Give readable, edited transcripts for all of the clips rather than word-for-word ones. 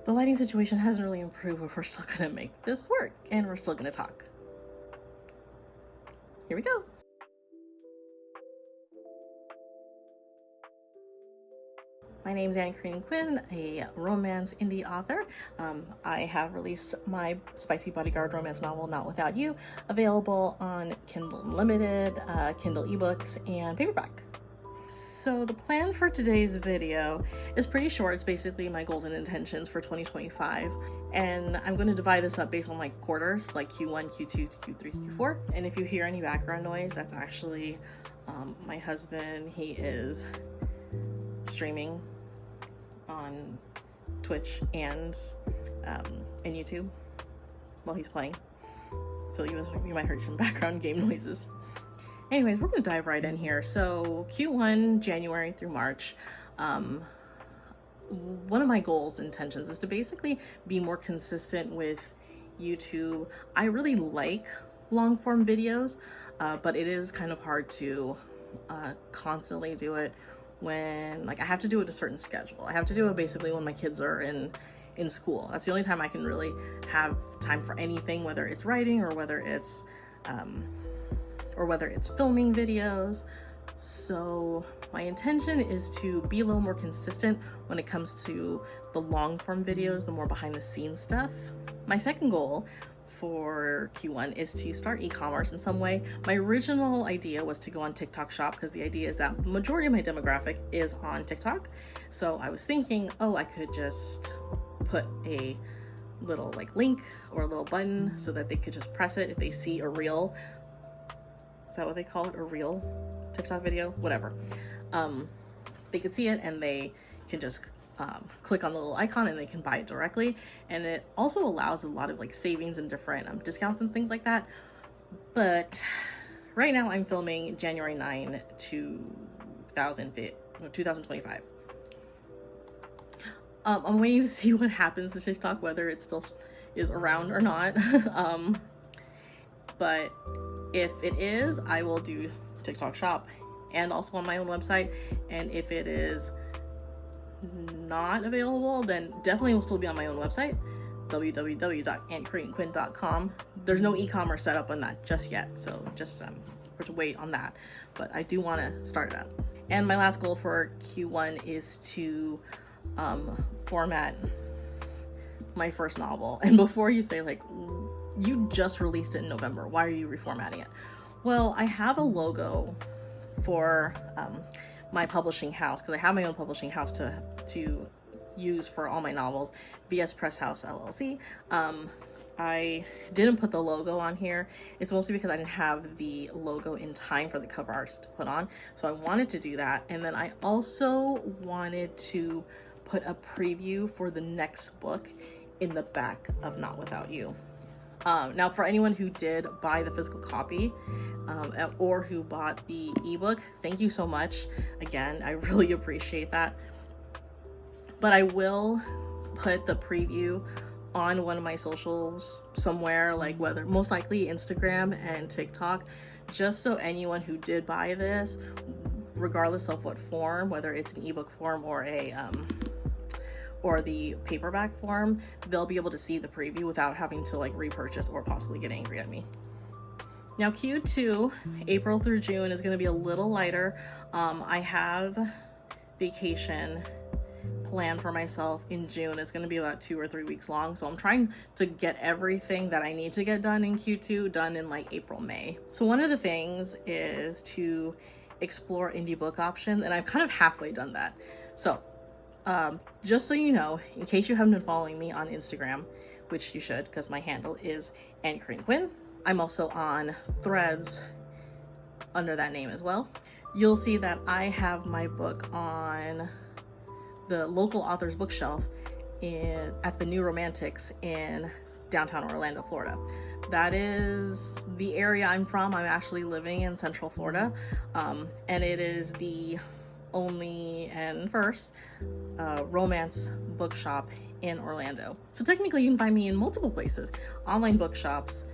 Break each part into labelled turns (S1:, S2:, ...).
S1: The lighting situation hasn't really improved, but we're still gonna make this work and we're still gonna talk. Here we go. My name is Anne-Karine Quinn, a romance indie author. I have released my Spicy Bodyguard romance novel, Not Without You, available on Kindle Unlimited, Kindle eBooks, and paperback. So the plan for today's video is pretty short. It's basically my goals and intentions for 2025. And I'm going to divide this up based on like quarters, like Q1, Q2, Q3, Q4. And if you hear any background noise, that's actually my husband. He is streaming on Twitch and YouTube while he's playing. So you might hear some background game noises. Anyways, we're gonna dive right in here. So Q1, January through March, one of my goals, intentions, is to basically be more consistent with YouTube. I really like long form videos, but it is kind of hard to constantly do it when I have to do it a certain schedule. I have to do it basically when my kids are in school. That's the only time I can really have time for anything, whether it's writing or whether it's filming videos. So my intention is to be a little more consistent when it comes to the long form videos, the more behind the scenes stuff. My second goal for Q1 is to start e-commerce in some way. My original idea was to go on TikTok Shop because the idea is that the majority of my demographic is on TikTok. So I was thinking, I could just put a little link or a little button so that they could just press it if they see a reel. Is that what they call it? A reel TikTok video? Whatever. They could see it and they can just click on the little icon and they can buy it directly. And it also allows a lot of savings and different discounts and things like that. But right now I'm filming January 9, 2025. I'm waiting to see what happens to TikTok, whether it still is around or not. But if it is, I will do TikTok Shop and also on my own website. And if it is not available, then definitely will still be on my own website, www.annkarinequinn.com. There's no e-commerce set up on that just yet, so just to wait on that, but I do want to start it up. And my last goal for Q1 is to format my first novel. And before you say you just released it in November, why are you reformatting it? Well, I have a logo for my publishing house, because I have my own publishing house to use for all my novels, VS Press House LLC. I didn't put the logo on here. It's mostly because I didn't have the logo in time for the cover arts to put on. So I wanted to do that. And then I also wanted to put a preview for the next book in the back of Not Without You. Now, for anyone who did buy the physical copy or who bought the ebook, thank you so much. Again, I really appreciate that. But I will put the preview on one of my socials somewhere, whether most likely Instagram and TikTok, just so anyone who did buy this, regardless of what form, whether it's an ebook form or or the paperback form, they'll be able to see the preview without having to repurchase or possibly get angry at me. Now Q2, April through June, is going to be a little lighter. I have vacation planned for myself in June. It's going to be about 2 or 3 weeks long. So I'm trying to get everything that I need to get done in Q2 done in April, May. So one of the things is to explore indie book options, and I've kind of halfway done that. So just so you know, in case you haven't been following me on Instagram, which you should, because my handle is Anne-Karine Quinn. I'm also on Threads under that name as well. You'll see that I have my book on the local author's bookshelf at the New Romantics in downtown Orlando, Florida. That is the area I'm from. I'm actually living in Central Florida, and it is the only and first romance bookshop in Orlando. So technically you can find me in multiple places. Online bookshops,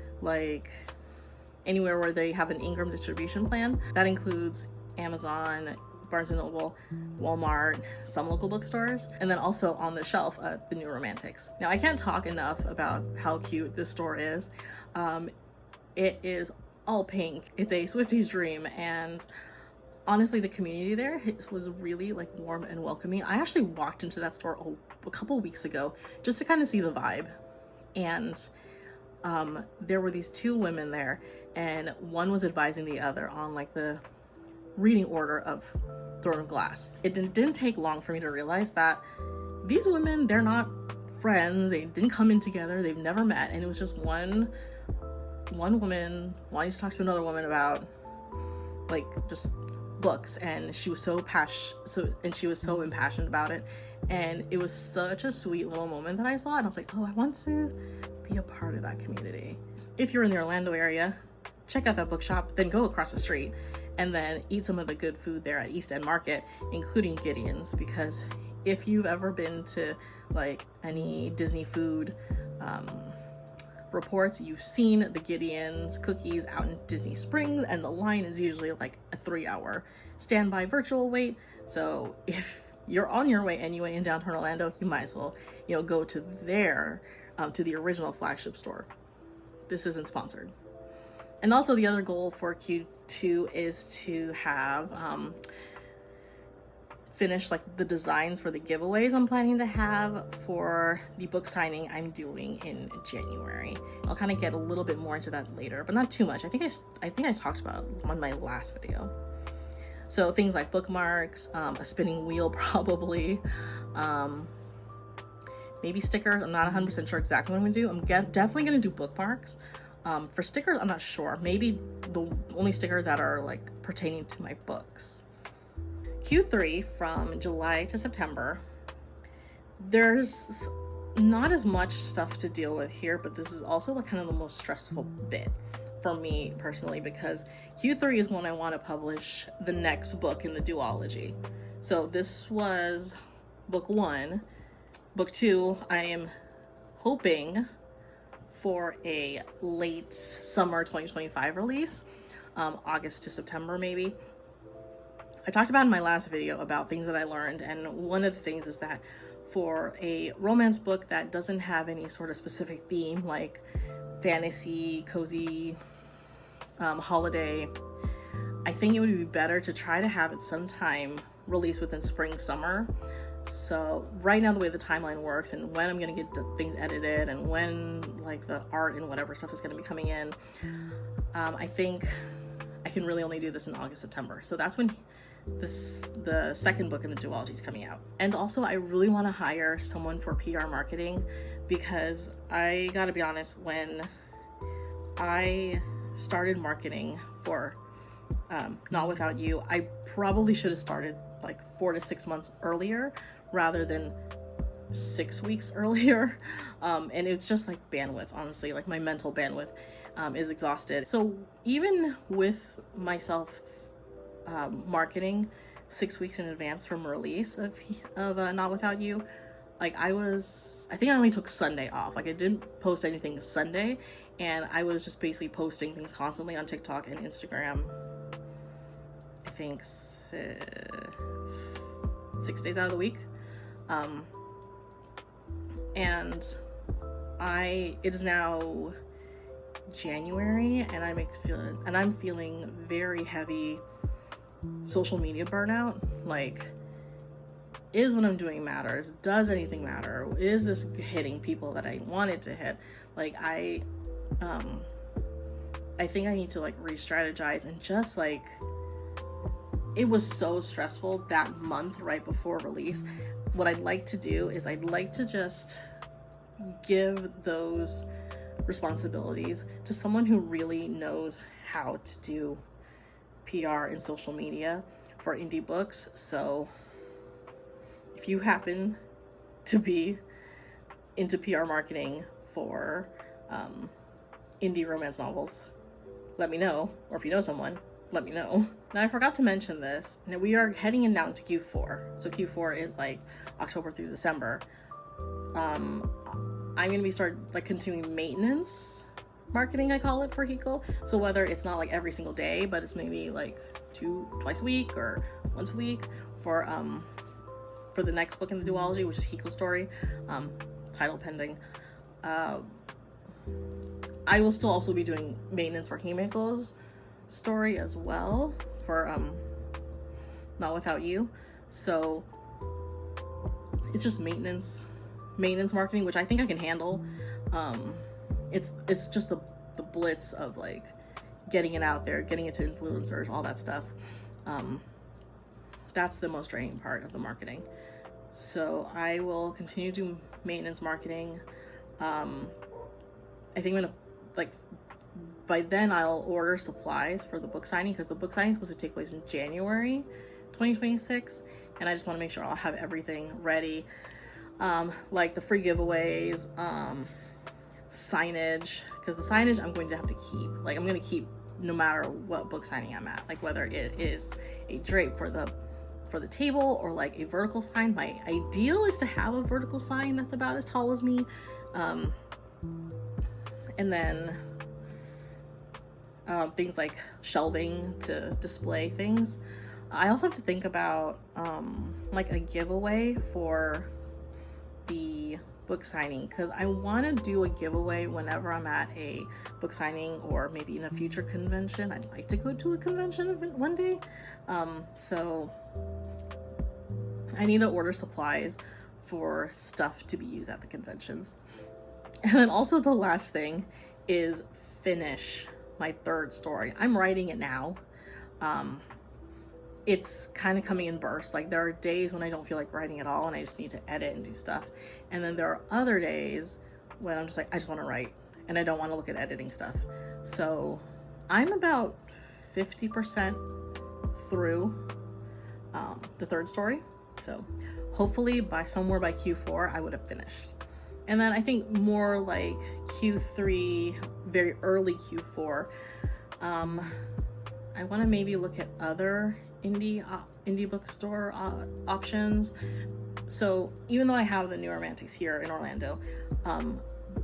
S1: anywhere where they have an Ingram distribution plan. That includes Amazon, Barnes & Noble, Walmart, some local bookstores, and then also on the shelf at the New Romantics. Now, I can't talk enough about how cute this store is. It is all pink. It's a Swifties dream, and honestly, the community there was really like warm and welcoming. I actually walked into that store a couple weeks ago just to kind of see the vibe, and there were these two women there, and one was advising the other on like the reading order of Throne of Glass. It didn't take long for me to realize that these women, they're not friends. They didn't come in together. They've never met, and it was just one woman wanting to talk to another woman about like just books, and she was so impassioned about it, and it was such a sweet little moment that I saw, and I was like, oh, I want to be a part of that community. If you're in the Orlando area, check out that bookshop, then go across the street and then eat some of the good food there at East End Market, including Gideon's, because if you've ever been to like any Disney food reports, you've seen the Gideon's cookies out in Disney Springs, and the line is usually like a 3-hour standby virtual wait. So if you're on your way anyway in downtown Orlando, you might as well, go to to the original flagship store. This isn't sponsored. And also the other goal for Q2 is to have finish like the designs for the giveaways I'm planning to have for the book signing I'm doing in January. I'll kind of get a little bit more into that later, but not too much. I think I talked about it on my last video. So things like bookmarks, a spinning wheel probably, maybe stickers. I'm not 100% sure exactly what I'm gonna do. I'm definitely gonna do bookmarks. For stickers, I'm not sure. Maybe the only stickers that are like pertaining to my books. Q3 from July to September, there's not as much stuff to deal with here, but this is also like kind of the most stressful bit for me personally, because Q3 is when I want to publish the next book in the duology. So this was book 1. Book 2, I am hoping for a late summer 2025 release, August to September maybe. I talked about in my last video about things that I learned, and one of the things is that for a romance book that doesn't have any sort of specific theme, like fantasy, cozy, holiday, I think it would be better to try to have it sometime released within spring, summer. So right now, the way the timeline works and when I'm gonna get the things edited and when like the art and whatever stuff is gonna be coming in, I think I can really only do this in August, September. So that's when the second book in the duology is coming out. And also I really want to hire someone for PR marketing, because I gotta be honest, when I started marketing for Not Without You, I probably should have started like 4 to 6 months earlier rather than 6 weeks earlier. And it's just like bandwidth, honestly, like my mental bandwidth is exhausted. So even with myself marketing 6 weeks in advance from release of Not Without You, like I think I only took Sunday off. Like I didn't post anything Sunday, and I was just basically posting things constantly on TikTok and Instagram. I think 6 days out of the week. And it is now January, and I'm feeling very heavy social media burnout. Like, is what I'm doing matters? Does anything matter? Is this hitting people that I want it to hit? Like I think I need to like re-strategize, and just like, it was so stressful that month right before release. What I'd like to do is I'd like to just give those responsibilities to someone who really knows how to do PR and social media for indie books. So if you happen to be into PR marketing for indie romance novels, let me know. Or if you know someone, let me know. Now, I forgot to mention this. Now, we are heading in now to Q4. So Q4 is like October through December. I'm gonna be continuing maintenance marketing, I call it, for Hiko. So whether it's not like every single day, but it's maybe like twice a week or once a week for the next book in the duology, which is Hiko Story, title pending. I will still also be doing maintenance for Himiko's story as well for Not Without You. So it's just maintenance marketing, which I think I can handle. It's just the blitz of like getting it out there, getting it to influencers, all that stuff. That's the most draining part of the marketing. So I will continue to do maintenance marketing. I think I'm gonna, like, by then I'll order supplies for the book signing, because the book signing is supposed to take place in January 2026, and I just want to make sure I'll have everything ready, like the free giveaways, signage, because the signage I'm going to have to keep. Like, I'm going to keep no matter what book signing I'm at, like whether it is a drape for the table or like a vertical sign. My ideal is to have a vertical sign that's about as tall as me, and then things like shelving to display things. I also have to think about like a giveaway for the book signing, because I want to do a giveaway whenever I'm at a book signing, or maybe in a future convention. I'd like to go to a convention event one day, so I need to order supplies for stuff to be used at the conventions. And then also the last thing is finish my third story. I'm writing it now. It's kind of coming in bursts. Like, there are days when I don't feel like writing at all and I just need to edit and do stuff. And then there are other days when I'm just like, I just want to write and I don't want to look at editing stuff. So I'm about 50% through the third story. So hopefully by Q4, I would have finished. And then I think more like Q3, very early Q4, I want to maybe look at other indie bookstore options. So even though I have the New Romantics here in Orlando,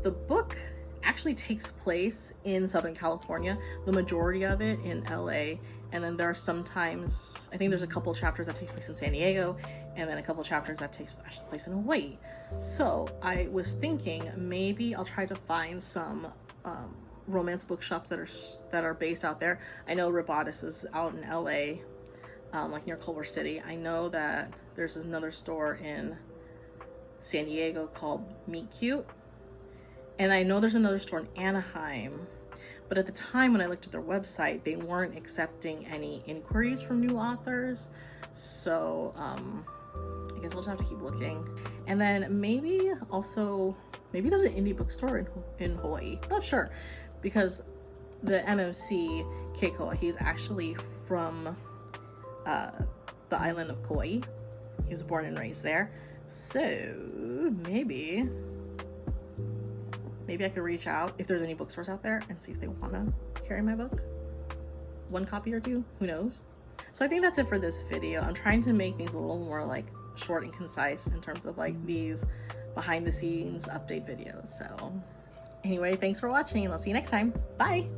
S1: the book actually takes place in Southern California, the majority of it in LA, and then there are sometimes, I think there's a couple chapters that takes place in San Diego, and then a couple chapters that takes place in Hawaii. So I was thinking maybe I'll try to find some romance bookshops that are based out there. I know Robotis is out in LA, like near Culver City. I know that there's another store in San Diego called Meet Cute, and I know there's another store in Anaheim. But at the time when I looked at their website, they weren't accepting any inquiries from new authors. So I guess we'll just have to keep looking. And then maybe there's an indie bookstore in Hawaii. Not sure, because the MMC Keikoa, he's actually from the island of Kauai. He was born and raised there. So maybe I could reach out if there's any bookstores out there and see if they want to carry my book. One copy or two, who knows? So I think that's it for this video. I'm trying to make things a little more like short and concise in terms of like these behind the scenes update videos. So anyway, thanks for watching and I'll see you next time. Bye.